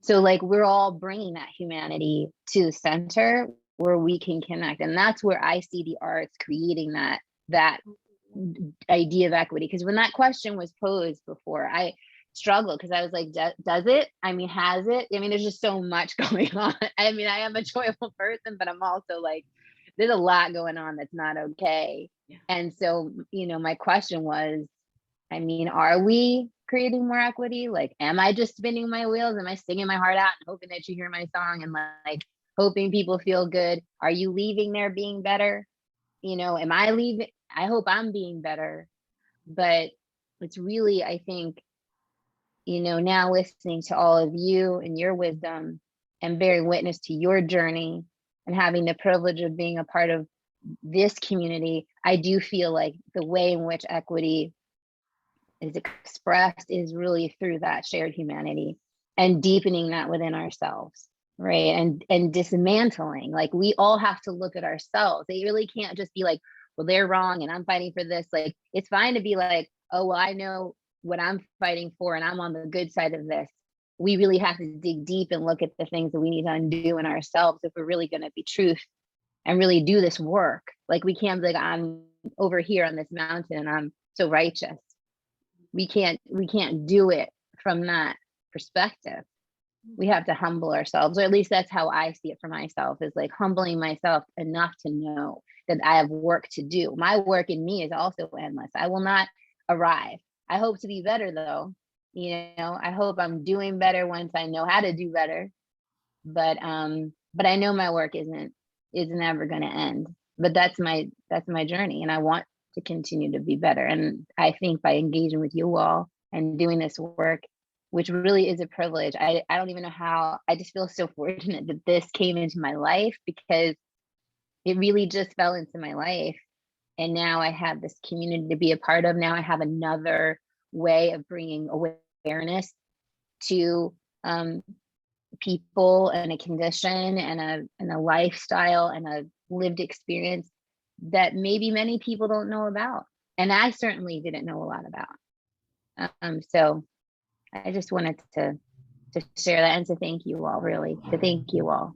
So like, we're all bringing that humanity to the center where we can connect. And that's where I see the arts creating that idea of equity. Because when that question was posed before, I struggled, because I was like, does it? I mean, has it? I mean, there's just so much going on. I mean, I am a joyful person, but I'm also like, there's a lot going on that's not okay. Yeah. And so, my question was, I mean, are we creating more equity? Like, am I just spinning my wheels? Am I singing my heart out and hoping that you hear my song and like hoping people feel good? Are you leaving there being better? Am I leaving? I hope I'm being better. But it's really, I think, now listening to all of you and your wisdom and bearing witness to your journey and having the privilege of being a part of this community, I do feel like the way in which equity is expressed is really through that shared humanity and deepening that within ourselves, right? And dismantling, like, we all have to look at ourselves. They really can't just be like, well, they're wrong and I'm fighting for this. Like, it's fine to be like, oh, well, I know what I'm fighting for and I'm on the good side of this. We really have to dig deep and look at the things that we need to undo in ourselves if we're really going to be truth and really do this work. Like, we can't be like, I'm over here on this mountain and I'm so righteous. We can't do it from that perspective. We have to humble ourselves, or at least that's how I see it for myself, is like humbling myself enough to know that I have work to do. My work in me is also endless. I will not arrive. I hope to be better though. I hope I'm doing better once I know how to do better. But I know my work isn't ever going to end. But that's my journey, and I want to continue to be better. And I think by engaging with you all and doing this work, which really is a privilege, I don't even know how, I just feel so fortunate that this came into my life, because it really just fell into my life. And now I have this community to be a part of. Now I have another way of bringing awareness to people and a condition and a lifestyle and a lived experience that maybe many people don't know about. And I certainly didn't know a lot about. So I just wanted to share that and to thank you all, really, to thank you all.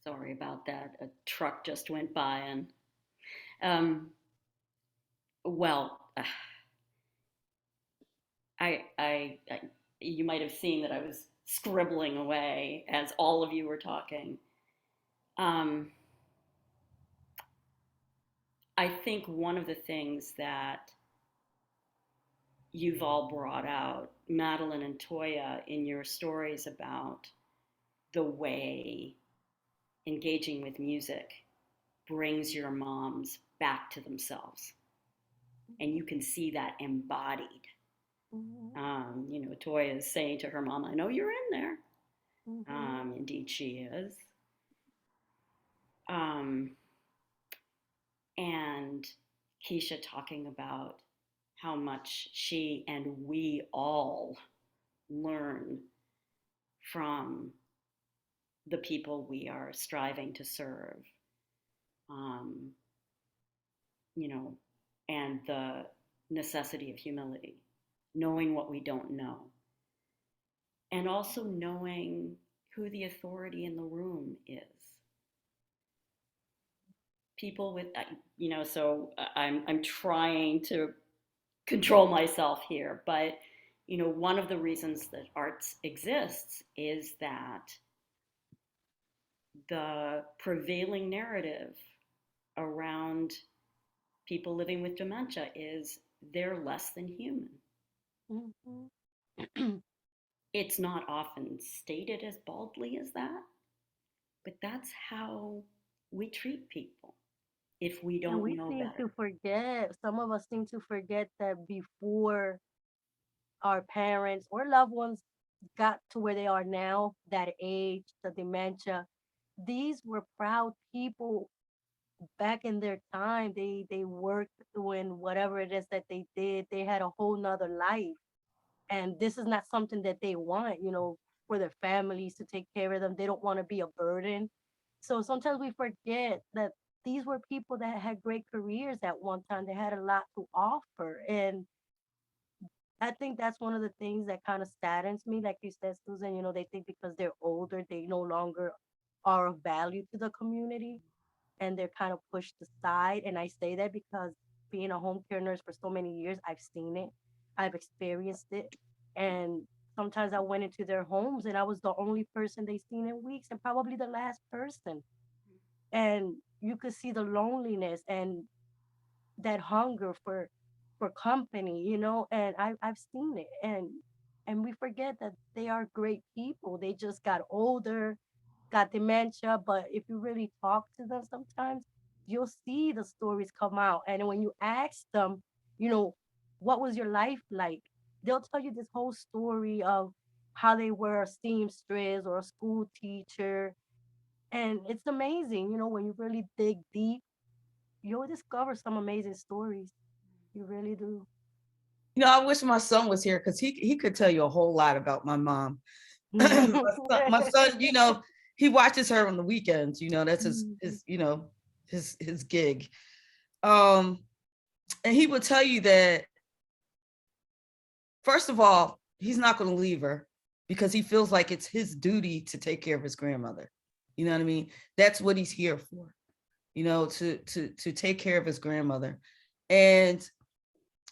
Sorry about that. A truck just went by, and well, I you might have seen that I was scribbling away as all of you were talking. I think one of the things that you've all brought out, Madelyne and Toya, in your stories about the way engaging with music brings your moms back to themselves. And you can see that embodied. You know, Toya is saying to her mom, I know you're in there. Indeed, she is. And Keisha talking about how much she and we all learn from the people we are striving to serve, you know, and the necessity of humility, knowing what we don't know, and also knowing who the authority in the room is. People with, you know, so I'm trying to control myself here, but you know, one of the reasons that ARTZ exists is that the prevailing narrative around people living with dementia is they're less than human. It's not often stated as baldly as that, but that's how we treat people if we don't know better. To forget, some of us seem to forget that before our parents or loved ones got to where they are now, that age, the dementia, these were proud people back in their time. They worked doing whatever it is that they did. They had a whole nother life. And this is not something that they want, you know, for their families to take care of them. They don't want to be a burden. So sometimes we forget that these were people that had great careers at one time. They had a lot to offer. And I think that's one of the things that kind of saddens me. Like you said, Susan, you know, they think because they're older, they no longer are of value to the community and they're kind of pushed aside. And I say that because being a home care nurse for so many years, I've seen it, I've experienced it. And sometimes I went into their homes and I was the only person they seen in weeks and probably the last person. And you could see the loneliness and that hunger for company, you know, and I've seen it. And we forget that they are great people. They just got older, got dementia, but if you really talk to them sometimes, you'll see the stories come out. And when you ask them, you know, what was your life like? They'll tell you this whole story of how they were a seamstress or a school teacher. And it's amazing, you know, when you really dig deep, you'll discover some amazing stories. You really do. You know, I wish my son was here because he could tell you a whole lot about my mom. My son, you know, he watches her on the weekends. You know, that's his you know, his gig. And he will tell you that, first of all, he's not going to leave her because he feels like it's his duty to take care of his grandmother. You know what I mean? That's what he's here for. You know, to take care of his grandmother. And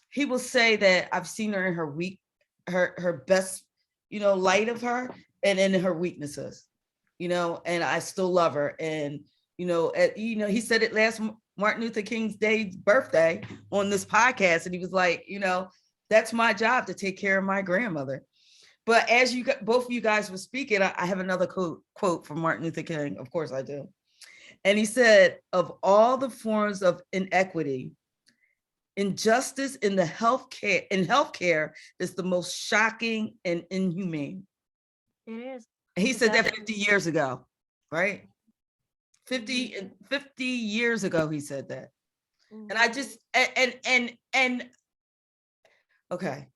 he will say that I've seen her in her her best, you know, light of her and in her weaknesses, you know, and I still love her. And, you know, he said it last Martin Luther King's Day birthday on this podcast. And he was like, you know, that's my job to take care of my grandmother. But as both of you guys were speaking, I have another quote from Martin Luther King. Of course I do. And he said, of all the forms of inequity, injustice in healthcare is the most shocking and inhumane. It is. He It's said that absolutely 50 years ago, right? 50 years ago, he said that. And I just, and okay.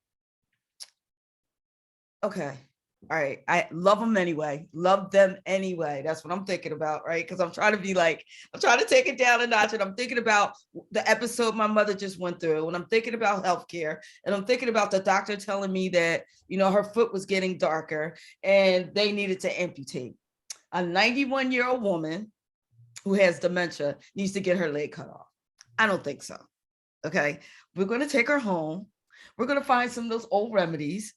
All right. I love them anyway. Love them anyway. That's what I'm thinking about, right? Because I'm trying to take it down a notch. And I'm thinking about the episode my mother just went through. And I'm thinking about healthcare. And I'm thinking about the doctor telling me that, her foot was getting darker and they needed to amputate. A 91-year-old woman who has dementia needs to get her leg cut off. I don't think so. Okay. We're going to take her home. We're going to find some of those old remedies.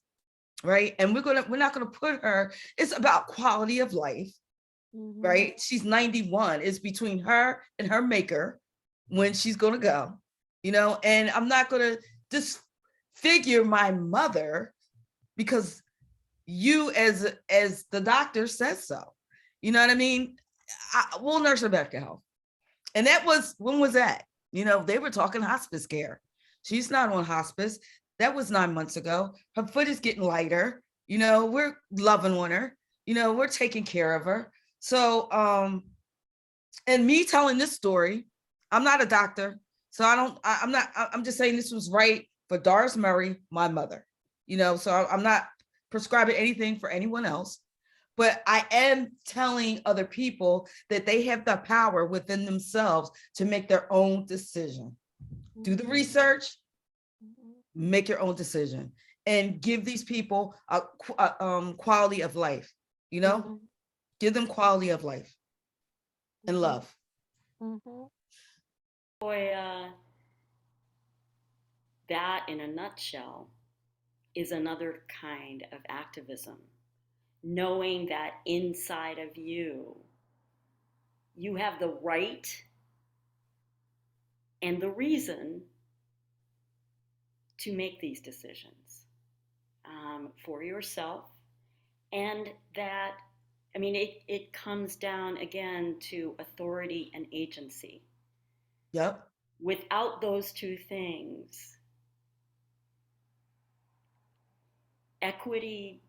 Right. And we're not going to put her, it's about quality of life, right? She's 91. It's between her and her maker when she's going to go, and I'm not going to disfigure my mother because you as the doctor says so. You know what I mean? We'll nurse her back to health. And when was that? They were talking hospice care. She's not on hospice. That was 9 months ago. Her foot is getting lighter. We're loving on her. We're taking care of her. So, and me telling this story, I'm not a doctor. So I'm just saying this was right for Doris Murray, my mother. So I'm not prescribing anything for anyone else. But I am telling other people that they have the power within themselves to make their own decision. Do the research, make your own decision, and give these people a quality of life. Give them quality of life and love. Toya, that in a nutshell is another kind of activism. Knowing that inside of you have the right and the reason to make these decisions for yourself. And that, it comes down again to authority and agency. Yep. Without those two things, equity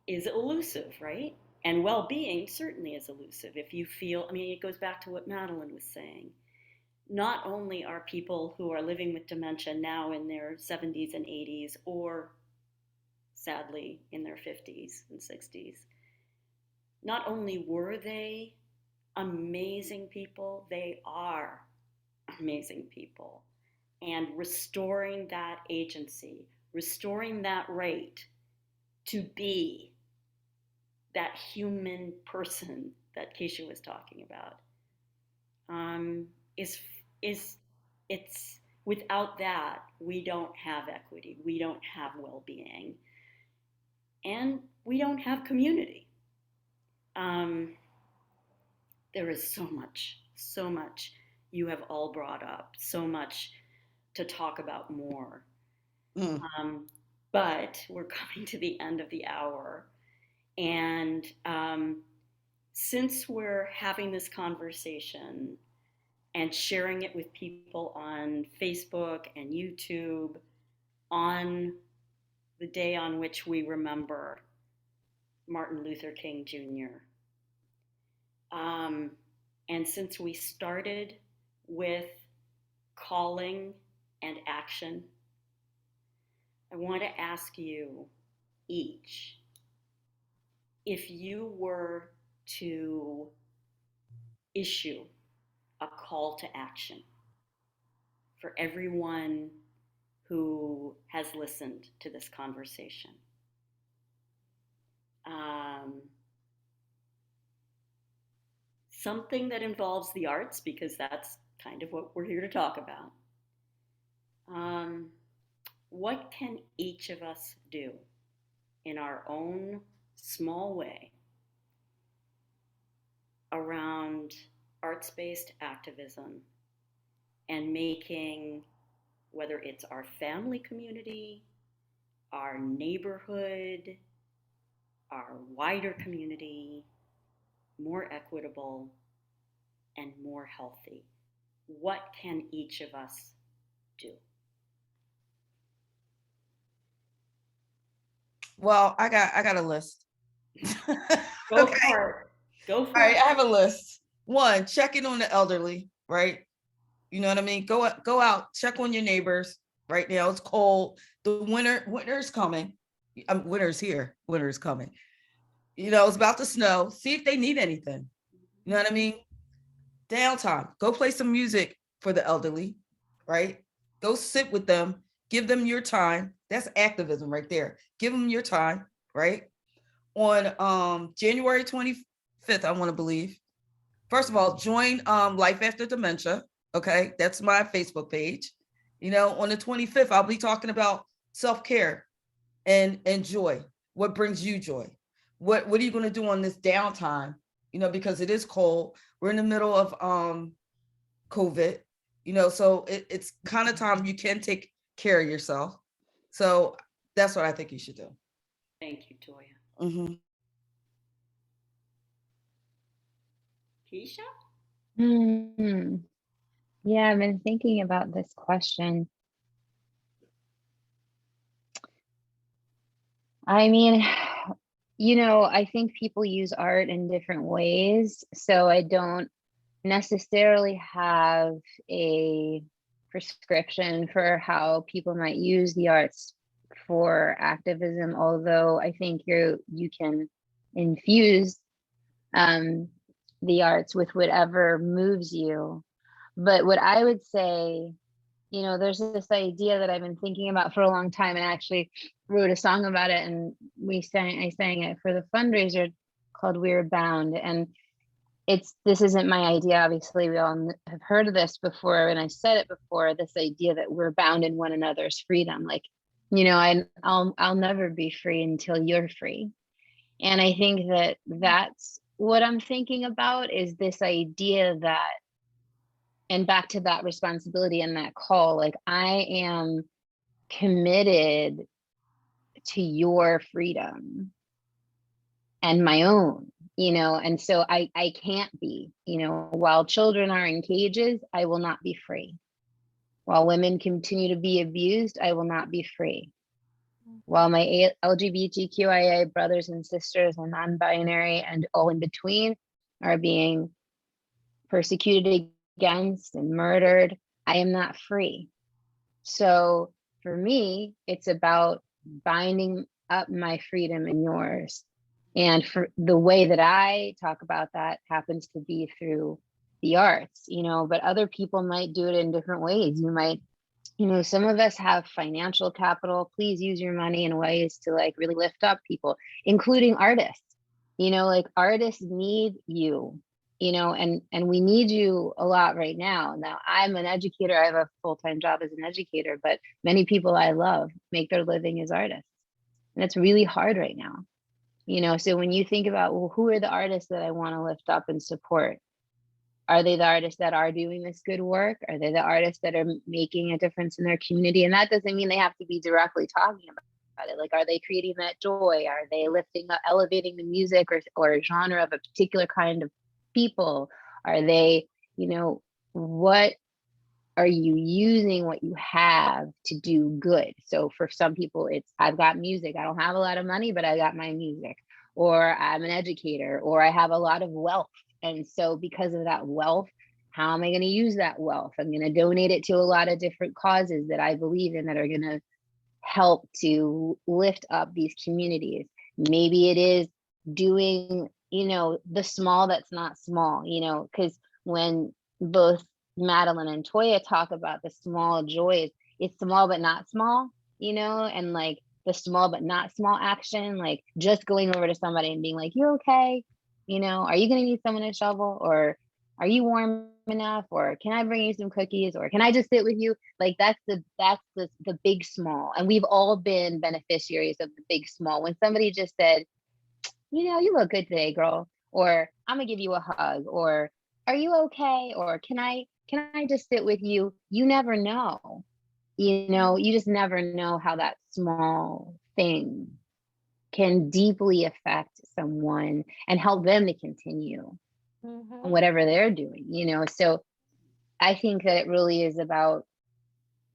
is elusive, right? And well-being certainly is elusive. If you feel, it goes back to what Madelyne was saying. Not only are people who are living with dementia now in their 70s and 80s, or sadly in their 50s and 60s, not only were they amazing people, they are amazing people. And restoring that agency, restoring that right to be that human person that Keisha was talking about, it's without that, we don't have equity, we don't have well-being, and we don't have community. There is so much you have all brought up, so much to talk about more. But we're coming to the end of the hour. And since we're having this conversation and sharing it with people on Facebook and YouTube on the day on which we remember Martin Luther King Jr., and since we started with calling and action, I want to ask you each, if you were to issue a call to action for everyone who has listened to this conversation, something that involves the arts, because that's kind of what we're here to talk about. What can each of us do in our own small way around arts-based activism and making, whether it's our family community, our neighborhood, our wider community, more equitable, and more healthy? What can each of us do? Well, I got a list. Go Okay. for it. Go for All right, it. I have a list. One, checking on the elderly, right? You know what I mean? Go out, check on your neighbors. Right now it's cold. The winter's coming. Winter's here. Winter's coming. You know, it's about to snow. See if they need anything. You know what I mean? Downtime. Go play some music for the elderly, right? Go sit with them. Give them your time. That's activism right there. Give them your time, right? On January 25th, I want to believe. First of all, join Life After Dementia. Okay, that's my Facebook page. You know, on the 25th, I'll be talking about self-care and joy. What brings you joy? What are you going to do on this downtime? You know, because it is cold. We're in the middle of COVID. You know, so it's kind of time you can take care of yourself. So that's what I think you should do. Thank you, Toya. Mm-hmm. Keisha? Yeah, I've been thinking about this question. I mean, you know, I think people use art in different ways. So I don't necessarily have a prescription for how people might use the arts for activism, although I think you can infuse the arts with whatever moves you. But what I would say, you know, there's this idea that I've been thinking about for a long time, and I actually wrote a song about it, and I sang it for the fundraiser called We're Bound. And this isn't my idea. Obviously, we all have heard of this before, and I said it before, this idea that we're bound in one another's freedom. Like, you know, I'll never be free until you're free. And I think that that's what I'm thinking about, is this idea that, and back to that responsibility and that call, like I am committed to your freedom and my own, you know, and so I can't be, you know, while children are in cages, I will not be free. While women continue to be abused, I will not be free. While my LGBTQIA brothers and sisters and non-binary and all in between are being persecuted against and murdered, I am not free. So for me, it's about binding up my freedom and yours. And for the way that I talk about that happens to be through the arts, you know, but other people might do it in different ways. You might, you know, some of us have financial capital. Please use your money in ways to like really lift up people, including artists. You know, like artists need you, you know, and we need you a lot right now. Now, I'm an educator. I have a full-time job as an educator, but many people I love make their living as artists. And it's really hard right now. You know, so when you think about, well, who are the artists that I want to lift up and support? Are they the artists that are doing this good work? Are they the artists that are making a difference in their community? And that doesn't mean they have to be directly talking about it. Like, are they creating that joy? Are they lifting up, elevating the music or genre of a particular kind of people? Are they, you know, what are you using what you have to do good? So for some people, it's I've got music. I don't have a lot of money, but I got my music. Or I'm an educator, or I have a lot of wealth. And so because of that wealth, how am I going to use that wealth? I'm going to donate it to a lot of different causes that I believe in that are going to help to lift up these communities. Maybe it is doing, you know, the small that's not small, you know, because when both Madelyne and Toya talk about the small joys, it's small but not small, you know, and like the small but not small action, like just going over to somebody and being like, you okay? You know, are you going to need someone to shovel? Or are you warm enough? Or can I bring you some cookies? Or can I just sit with you? Like that's the big small. And we've all been beneficiaries of the big small. When somebody just said, you know, you look good today, girl, or I'm gonna give you a hug, or are you okay? Or can I just sit with you? You never know. You know, you just never know how that small thing can deeply affect someone and help them to continue Mm-hmm. whatever they're doing, you know? So I think that it really is about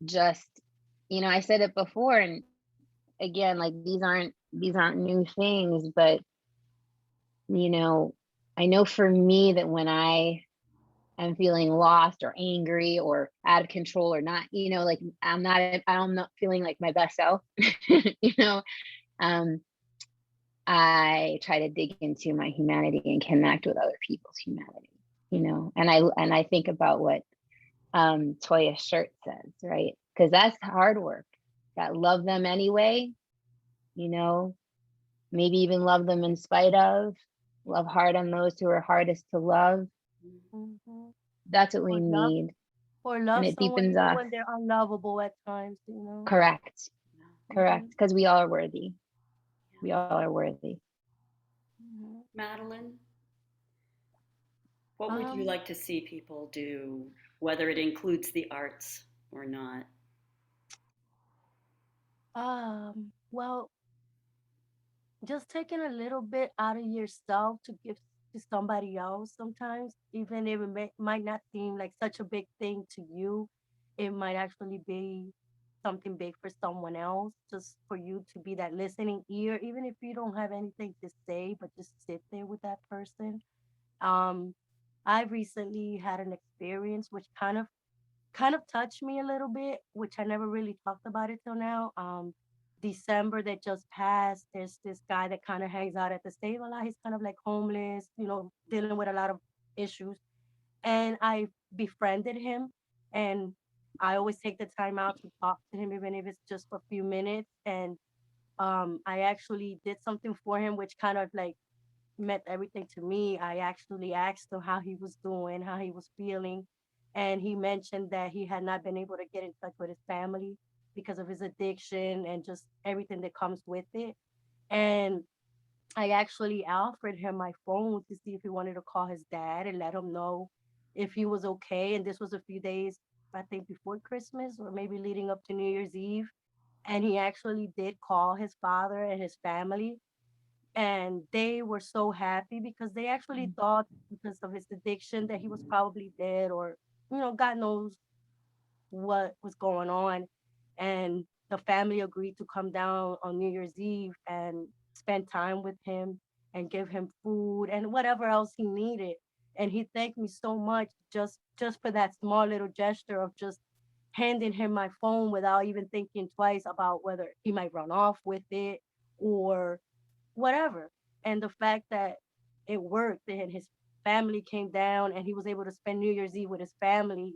just, you know, I said it before, and again, like these aren't new things, but you know, I know for me that when I am feeling lost or angry or out of control or not, you know, like I'm not feeling like my best self, you know, um, I try to dig into my humanity and connect with other people's humanity, you know, and I think about what Toya's shirt says, right? Because that's hard work. That love them anyway, you know, maybe even love them in spite of, love hard on those who are hardest to love. Mm-hmm. That's what we Or love, need. or And love it someone deepens even us. when they're unlovable at times, you know. Correct. Mm-hmm. Correct. Because we all are worthy. We all are worthy. Mm-hmm. Madelyne, what would you Um, like to see people do, whether it includes the arts or not? well, just taking a little bit out of yourself to give to somebody else sometimes, even if it might not seem like such a big thing to you, it might actually be something big for someone else, just for you to be that listening ear, even if you don't have anything to say, but just sit there with that person. Um, I recently had an experience which kind of touched me a little bit, which I never really talked about it till now. December that just passed, there's this guy that kind of hangs out at the stable a lot. He's kind of like homeless, you know, dealing with a lot of issues. And I befriended him, and I always take the time out to talk to him, even if it's just for a few minutes. And I actually did something for him, which kind of like meant everything to me. I actually asked him how he was doing, how he was feeling, and he mentioned that he had not been able to get in touch with his family because of his addiction and just everything that comes with it. And I actually offered him my phone to see if he wanted to call his dad and let him know if he was okay. And this was a few days, I think, before Christmas or maybe leading up to New Year's Eve. And he actually did call his father and his family, and they were so happy because they actually thought because of his addiction that he was probably dead, or God knows what was going on. And the family agreed to come down on New Year's Eve and spend time with him and give him food and whatever else he needed. And he thanked me so much just for that small little gesture of just handing him my phone without even thinking twice about whether he might run off with it or whatever. And the fact that it worked and his family came down and he was able to spend New Year's Eve with his family,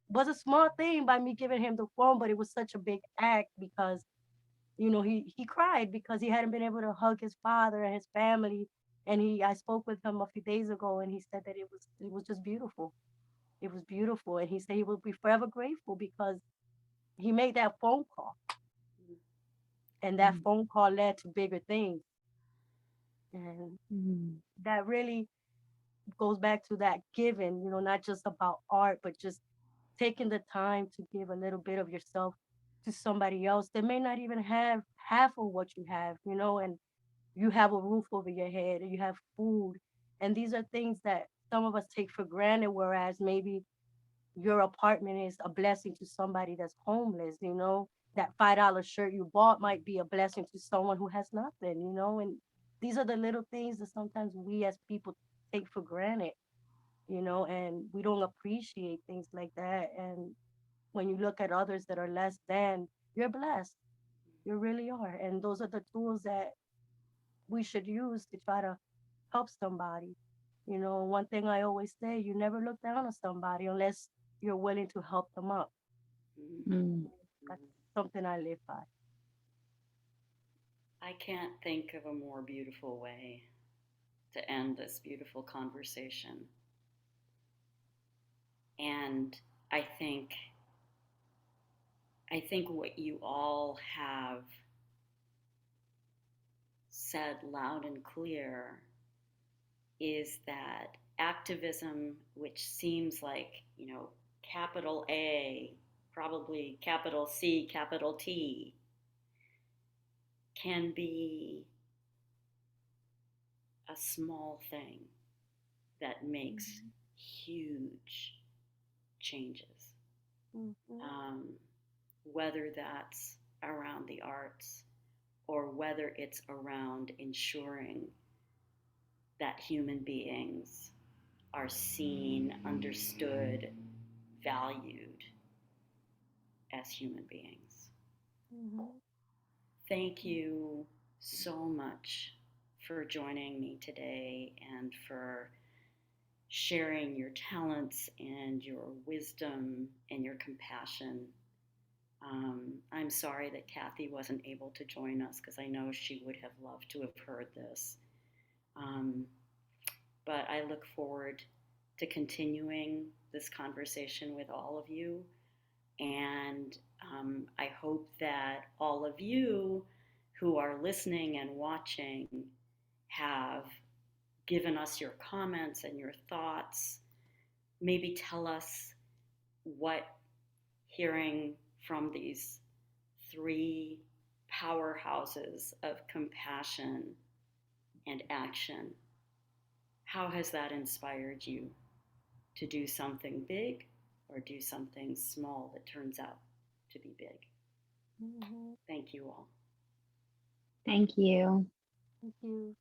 was a small thing by me giving him the phone, but it was such a big act because, he cried because he hadn't been able to hug his father and his family. And I spoke with him a few days ago, and he said that it was just beautiful. It was beautiful. And he said he will be forever grateful because he made that phone call, and that Mm. phone call led to bigger things. And Mm. that really goes back to that giving, not just about art, but just taking the time to give a little bit of yourself to somebody else that may not even have half of what you have, and you have a roof over your head and you have food. And these are things that some of us take for granted, whereas maybe your apartment is a blessing to somebody that's homeless, that $5 shirt you bought might be a blessing to someone who has nothing, and these are the little things that sometimes we as people take for granted, and we don't appreciate things like that. And when you look at others that are less than, you're blessed. You really are. And those are the tools that we should use to try to help somebody. One thing I always say, you never look down on somebody unless you're willing to help them up. Mm. That's something I live by. I can't think of a more beautiful way to end this beautiful conversation. And I think I think what you all have said loud and clear is that activism, which seems like, capital A, probably capital C, capital T, can be a small thing that makes huge changes. Whether that's around the arts or whether it's around ensuring that human beings are seen, understood, valued as human beings. Thank you so much for joining me today and for sharing your talents and your wisdom and your compassion. I'm sorry that Kathy wasn't able to join us because I know she would have loved to have heard this. But I look forward to continuing this conversation with all of you. And I hope that all of you who are listening and watching have given us your comments and your thoughts. Maybe tell us what hearing from these three powerhouses of compassion and action, how has that inspired you to do something big or do something small that turns out to be big? Thank you all. Thank you. Thank you.